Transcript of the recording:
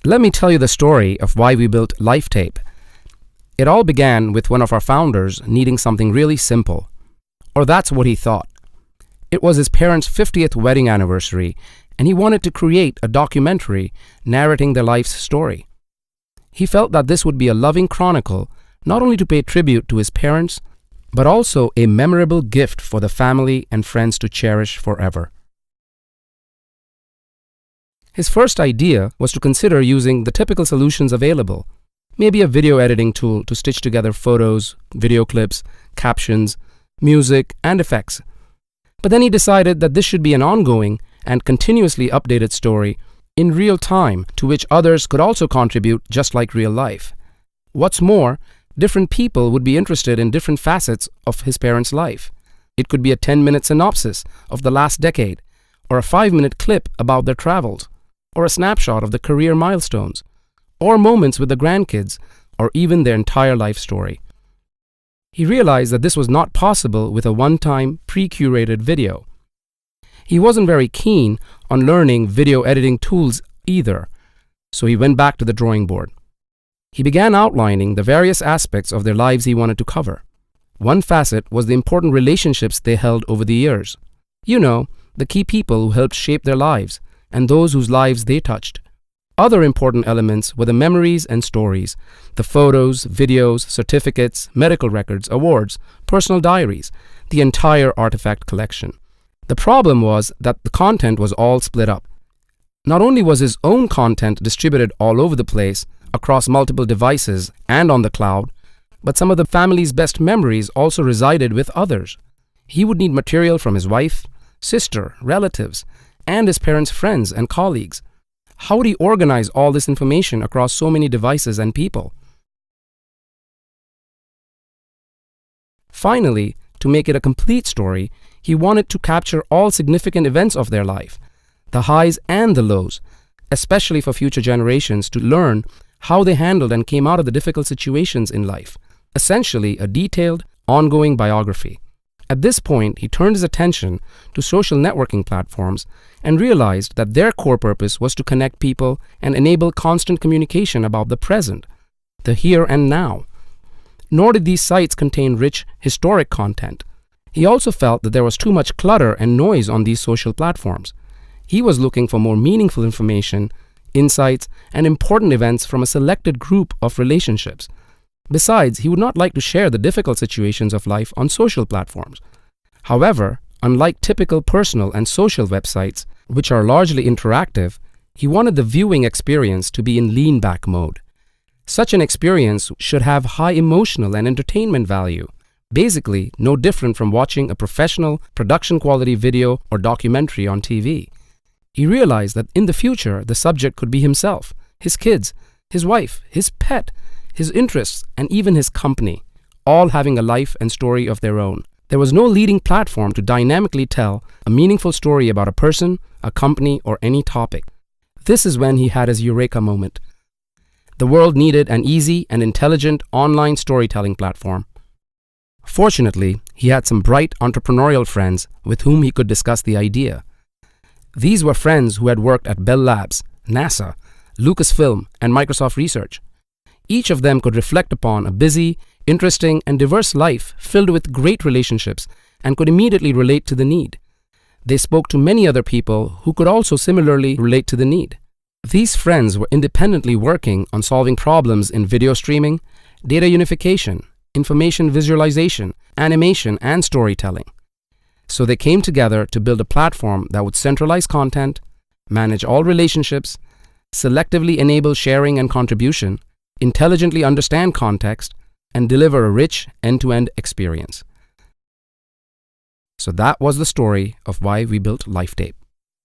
Let me tell you the story of why we built Lifetape. It all began with one of our founders needing something really simple. Or that's what he thought. It was his parents' 50th wedding anniversary, and he wanted to create a documentary narrating their life's story. He felt that this would be a loving chronicle, not only to pay tribute to his parents, but also a memorable gift for the family and friends to cherish forever. His first idea was to consider using the typical solutions available, maybe a video editing tool to stitch together photos, video clips, captions, music, and effects. But then he decided that this should be an ongoing and continuously updated story in real time to which others could also contribute just like real life. What's more, different people would be interested in different facets of his parents' life. It could be a 10-minute synopsis of the last decade, or a 5-minute clip about their travels, or a snapshot of the career milestones, or moments with the grandkids, or even their entire life story. He realized that this was not possible with a one-time, pre-curated video. He wasn't very keen on learning video editing tools either, so he went back to the drawing board. He began outlining the various aspects of their lives he wanted to cover. One facet was the important relationships they held over the years. You know, the key people who helped shape their lives, and those whose lives they touched. Other important elements were the memories and stories, the photos, videos, certificates, medical records, awards, personal diaries, the entire artifact collection. The problem was that the content was all split up. Not only was his own content distributed all over the place, across multiple devices and on the cloud, but some of the family's best memories also resided with others. He would need material from his wife, sister, relatives, and his parents' friends and colleagues. How would he organize all this information across so many devices and people? Finally, to make it a complete story, he wanted to capture all significant events of their life, the highs and the lows, especially for future generations to learn how they handled and came out of the difficult situations in life. Essentially, a detailed, ongoing biography. At this point, he turned his attention to social networking platforms and realized that their core purpose was to connect people and enable constant communication about the present, the here and now. Nor did these sites contain rich, historic content. He also felt that there was too much clutter and noise on these social platforms. He was looking for more meaningful information, insights, and important events from a selected group of relationships. Besides, he would not like to share the difficult situations of life on social platforms. However, unlike typical personal and social websites, which are largely interactive, he wanted the viewing experience to be in lean-back mode. Such an experience should have high emotional and entertainment value, basically no different from watching a professional, production-quality video or documentary on TV. He realized that in the future, the subject could be himself, his kids, his wife, his pet, his interests, and even his company, all having a life and story of their own. There was no leading platform to dynamically tell a meaningful story about a person, a company, or any topic. This is when he had his eureka moment. The world needed an easy and intelligent online storytelling platform. Fortunately, he had some bright entrepreneurial friends with whom he could discuss the idea. These were friends who had worked at Bell Labs, NASA, Lucasfilm, and Microsoft Research. Each of them could reflect upon a busy, interesting, and diverse life filled with great relationships and could immediately relate to the need. They spoke to many other people who could also similarly relate to the need. These friends were independently working on solving problems in video streaming, data unification, information visualization, animation, and storytelling. So they came together to build a platform that would centralize content, manage all relationships, selectively enable sharing and contribution, intelligently understand context, and deliver a rich end-to-end experience. So that was the story of why we built Lifetape.